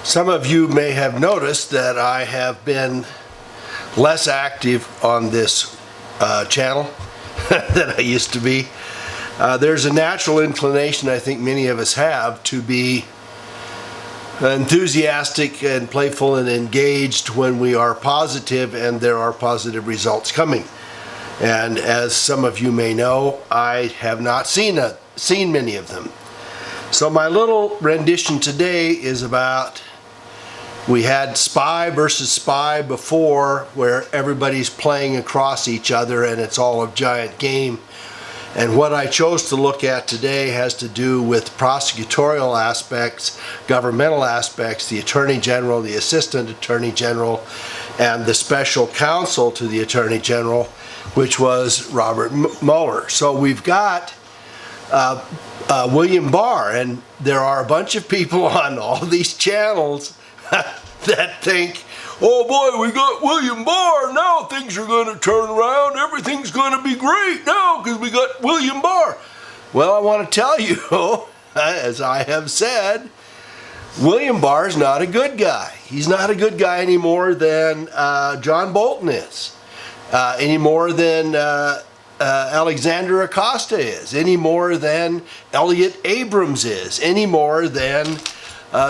Some of you may have noticed that I have been less active on this channel than I used to be. There's a natural inclination, I think many of us have, to be enthusiastic and playful and engaged when we are positive and there are positive results coming. And as some of you may know, I have not seen many of them. So my little rendition today is about, we had spy versus spy before, where everybody's playing across each other and it's all a giant game. And what I chose to look at today has to do with prosecutorial aspects, governmental aspects, the Attorney General, the Assistant Attorney General, and the Special Counsel to the Attorney General, which was Robert Mueller. So we've got William Barr, and there are a bunch of people on all these channels that think, oh boy, we got William Barr, now things are going to turn around, everything's going to be great now because we got William Barr. Well, I want to tell you, as I have said, William Barr is not a good guy. He's not a good guy any more than John Bolton is, any more than Alexander Acosta is, any more than Elliott Abrams is, any more than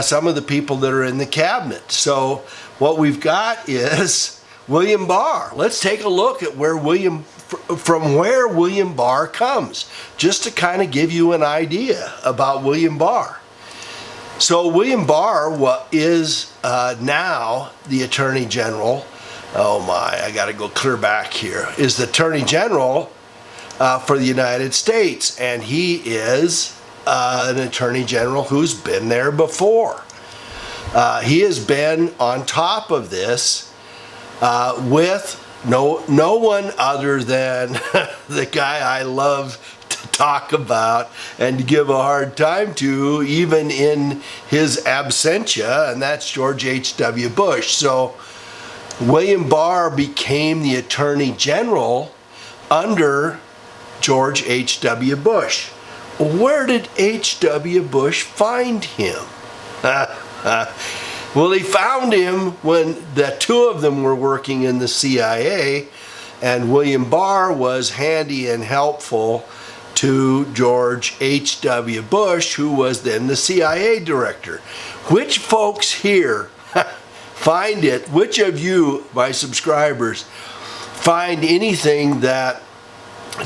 some of the people that are in the cabinet. So what we've got is William Barr. Let's take a look at from where William Barr comes, just to kind of give you an idea about William Barr. So William Barr is now the Attorney General. Oh my, I got to go clear back here. Is the Attorney General for the United States, and he is an Attorney General who's been there before. He has been on top of this with no one other than the guy I love to talk about and to give a hard time to, even in his absentia, and that's George H.W. Bush. So William Barr became the Attorney General under George H.W. Bush. Where did H.W. Bush find him? Well, he found him when the two of them were working in the CIA, and William Barr was handy and helpful to George H.W. Bush, who was then the CIA director. Which folks here find it, which of you, my subscribers, find anything that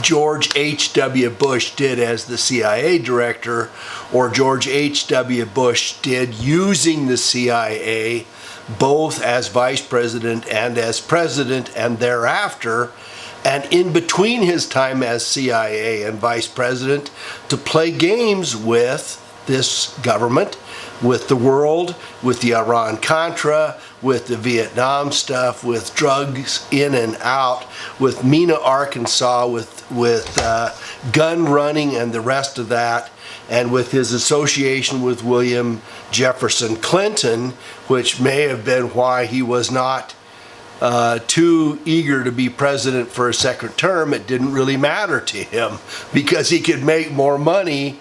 George H.W. Bush did as the CIA director, or George H.W. Bush did using the CIA, both as vice president and as president and thereafter, and in between his time as CIA and vice president, to play games with this government, with the world, with the Iran-Contra, with the Vietnam stuff, with drugs in and out, with Mena, Arkansas, with gun running and the rest of that, and with his association with William Jefferson Clinton, which may have been why he was not too eager to be president for a second term. It didn't really matter to him because he could make more money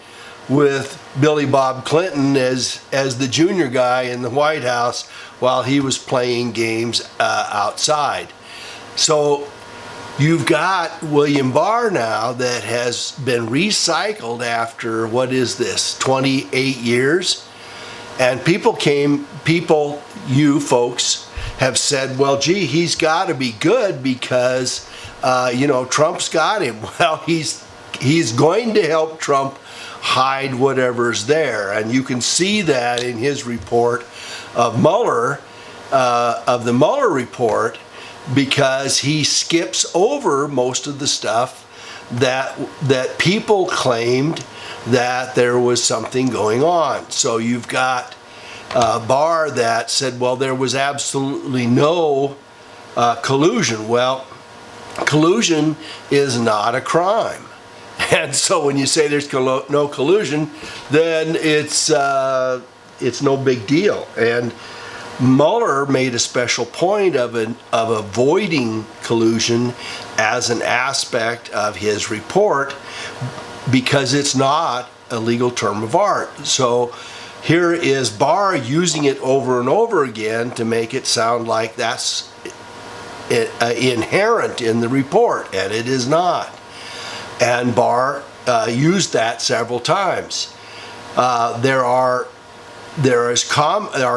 with Billy Bob Clinton as the junior guy in the White House while he was playing games outside. So you've got William Barr now that has been recycled after, what is this, 28 years? And you folks have said, well, gee, he's got to be good because, Trump's got him. Well, he's going to help Trump hide whatever's there, and you can see that in his report of Mueller, of the Mueller report, because he skips over most of the stuff that people claimed that there was something going on. So you've got Barr that said, well, there was absolutely no collusion. Well, collusion is not a crime. And so when you say there's no collusion, then it's no big deal. And Mueller made a special point of avoiding collusion as an aspect of his report because it's not a legal term of art. So here is Barr using it over and over again to make it sound like that's inherent in the report, and it is not. And Barr used that several times. There are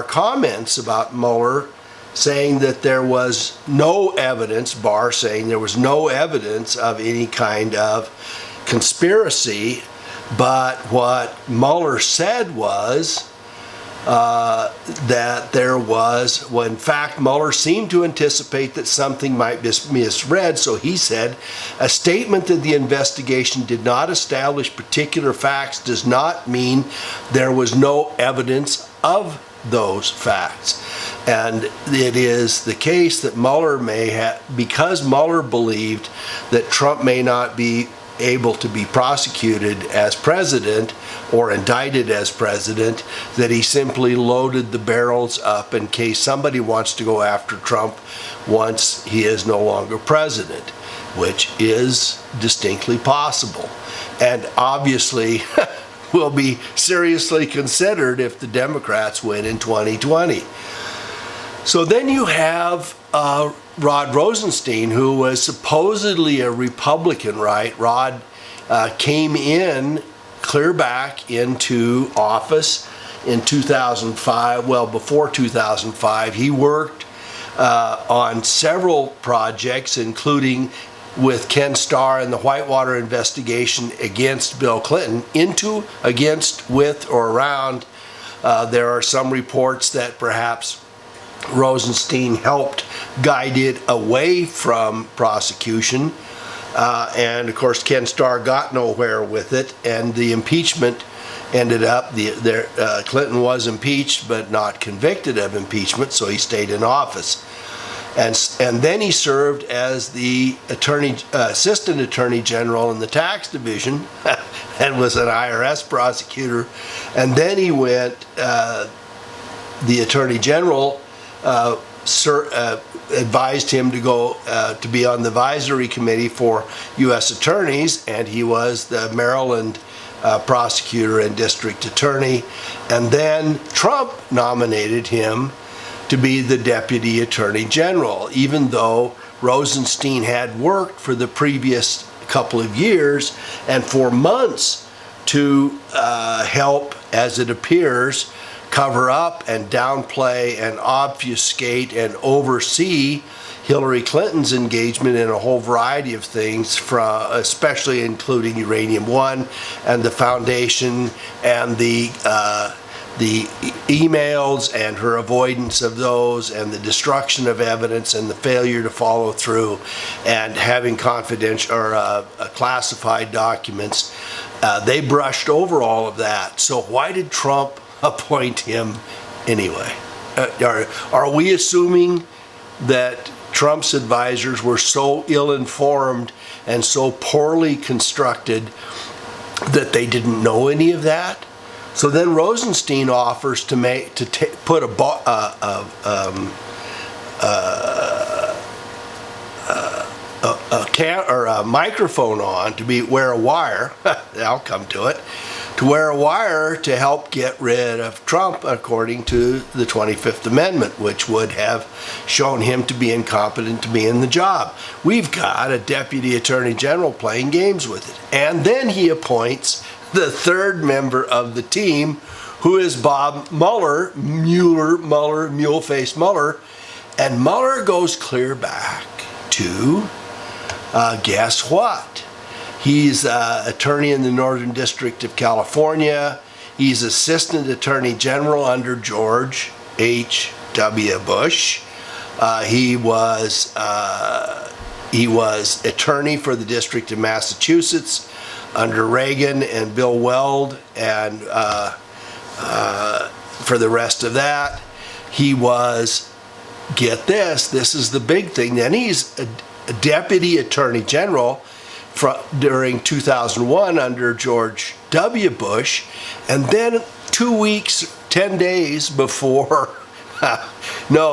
comments about Mueller saying that there was no evidence, Barr saying there was no evidence of any kind of conspiracy, but what Mueller said was that there was, well, in fact, Mueller seemed to anticipate that something might be misread, so he said, a statement that the investigation did not establish particular facts does not mean there was no evidence of those facts. And it is the case that Mueller may have, because Mueller believed that Trump may not be able to be prosecuted as president or indicted as president, that he simply loaded the barrels up in case somebody wants to go after Trump once he is no longer president, which is distinctly possible. And obviously will be seriously considered if the Democrats win in 2020. So then you have Rod Rosenstein, who was supposedly a Republican, right? Rod came in clear back into office in 2005. Well, before 2005, he worked on several projects, including with Ken Starr and the Whitewater investigation against Bill Clinton, against, with, or around. There are some reports that perhaps Rosenstein helped guide it away from prosecution. And of course, Ken Starr got nowhere with it, and the impeachment ended up, Clinton was impeached but not convicted of impeachment, so he stayed in office. And then he served as the assistant attorney general in the tax division and was an IRS prosecutor. And then he went, the attorney general advised him to go to be on the advisory committee for U.S. attorneys, and he was the Maryland prosecutor and district attorney. And then Trump nominated him to be the deputy attorney general, even though Rosenstein had worked for the previous couple of years and for months to help, as it appears, cover up and downplay and obfuscate and oversee Hillary Clinton's engagement in a whole variety of things, especially including Uranium One and the foundation and the emails and her avoidance of those and the destruction of evidence and the failure to follow through and having confidential or classified documents. They brushed over all of that. So why did Trump appoint him anyway? Are we assuming that Trump's advisors were so ill-informed and so poorly constructed that they didn't know any of that? So then Rosenstein offers to put a microphone on to wear a wire. I'll come to it. To wear a wire to help get rid of Trump, according to the 25th Amendment, which would have shown him to be incompetent to be in the job. We've got a deputy attorney general playing games with it. And then he appoints the third member of the team, who is Bob Mueller, Mule-Faced Mueller. And Mueller goes clear back to, guess what? He's attorney in the Northern District of California. He's assistant attorney general under George H.W. Bush. He was attorney for the District of Massachusetts under Reagan and Bill Weld, and for the rest of that, he was, get this is the big thing, then he's a deputy attorney general during 2001 under George W. Bush, and then 2 weeks, 10 days before,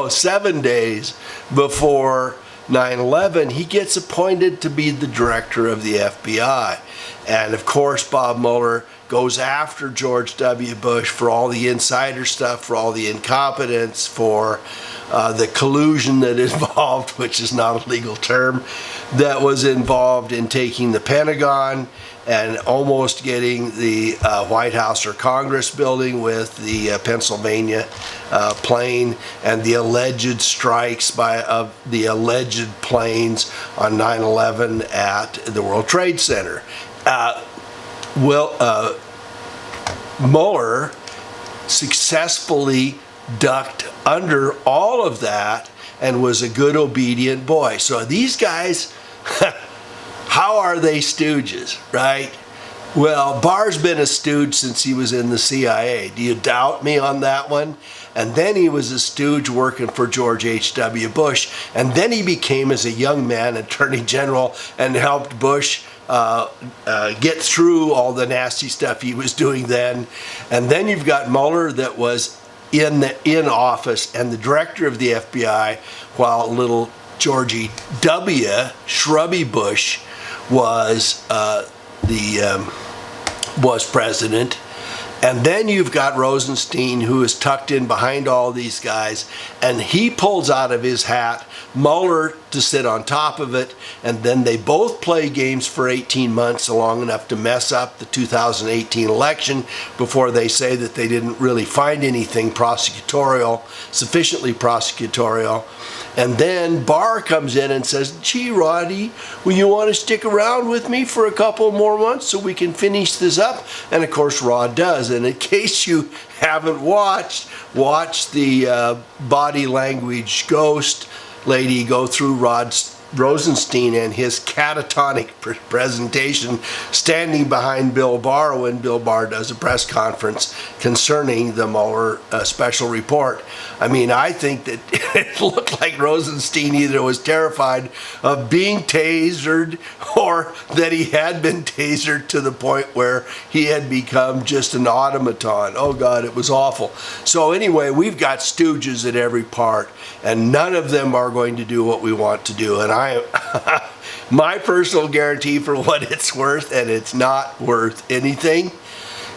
7 days before 9/11, he gets appointed to be the director of the FBI. And of course, Bob Mueller goes after George W. Bush for all the insider stuff, for all the incompetence, for the collusion that involved, which is not a legal term, that was involved in taking the Pentagon and almost getting the White House or Congress building with the Pennsylvania plane, and the alleged strikes of the alleged planes on 9/11 at the World Trade Center. Mueller successfully ducked under all of that and was a good, obedient boy. So these guys, how are they stooges, right? Well, Barr's been a stooge since he was in the CIA. Do you doubt me on that one? And then he was a stooge working for George H.W. Bush. And then he became, as a young man, Attorney General and helped Bush get through all the nasty stuff he was doing then. And then you've got Mueller, that was in office and the director of the FBI, while little Georgie W. Shrubby Bush was president. And then you've got Rosenstein, who is tucked in behind all these guys, and he pulls out of his hat Mueller to sit on top of it, and then they both play games for 18 months, long enough to mess up the 2018 election before they say that they didn't really find anything sufficiently prosecutorial. And then Barr comes in and says, gee, Roddy, will you want to stick around with me for a couple more months so we can finish this up? And of course Rod does. And in case you haven't watch the body language ghost lady go through Rosenstein and his catatonic presentation standing behind Bill Barr when Bill Barr does a press conference concerning the Mueller special report. I mean, I think that it looked like Rosenstein either was terrified of being tasered or that he had been tasered to the point where he had become just an automaton. Oh God, it was awful. So anyway, we've got stooges at every part, and none of them are going to do what we want to do. And my personal guarantee, for what it's worth, and it's not worth anything,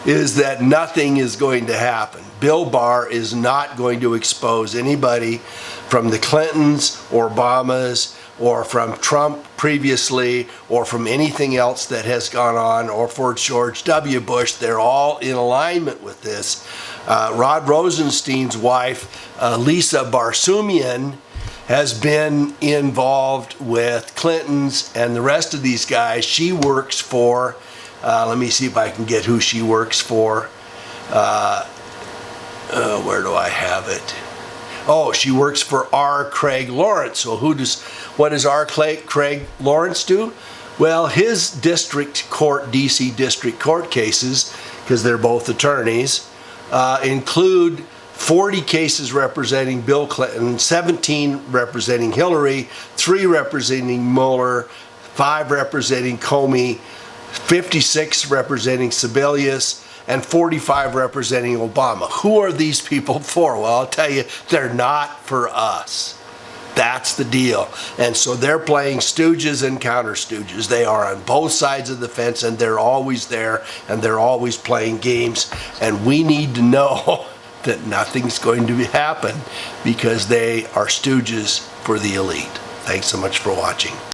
is that nothing is going to happen. Bill Barr is not going to expose anybody from the Clintons or Obamas or from Trump previously or from anything else that has gone on, or for George W. Bush. They're all in alignment with this. Rod Rosenstein's wife, Lisa Barsumian, has been involved with Clintons and the rest of these guys. She works for, let me see if I can get who she works for. Where do I have it? Oh, she works for R. Craig Lawrence. So what does R. Craig Lawrence do? Well, his district court, DC district court cases, because they're both attorneys, include 40 cases representing Bill Clinton, 17 representing Hillary, 3 representing Mueller, 5 representing Comey, 56 representing Sebelius, and 45 representing Obama. Who are these people for? Well, I'll tell you, they're not for us. That's the deal. And so they're playing stooges and counter stooges. They are on both sides of the fence, and they're always there, and they're always playing games. And we need to know that nothing's going to happen, because they are stooges for the elite. Thanks so much for watching.